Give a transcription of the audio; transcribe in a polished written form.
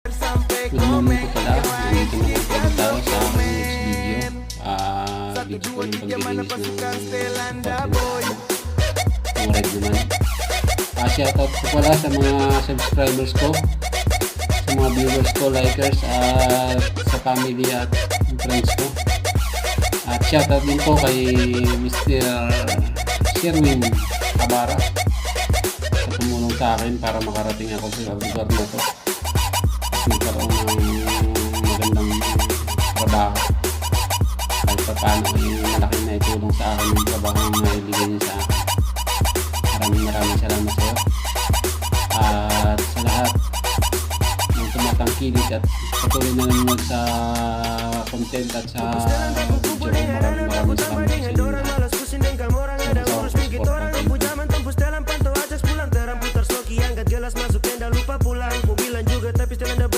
Good morning po pala. Nandito na po pala tayo sa aking next video. Video ko yung paglilinis ng red naman. Shoutout po pala sa mga subscribers ko, sa mga viewers ko, likers, at sa family at friends ko. At shoutout din po kay Mr. Sherwin Abara sa tumulong sa akin para makarating ako sa lugar na to. Nagkaroon ng magandang trabaho kahit pa paano yung malaki na itulong sa akin yung trabaho yung naibigay niya sa akin. Maraming salamat sa iyo at sa lahat ng tumatangkilik at patuloy na nanonood sa content at sa video ko. Maraming salamat sa inyo lahat.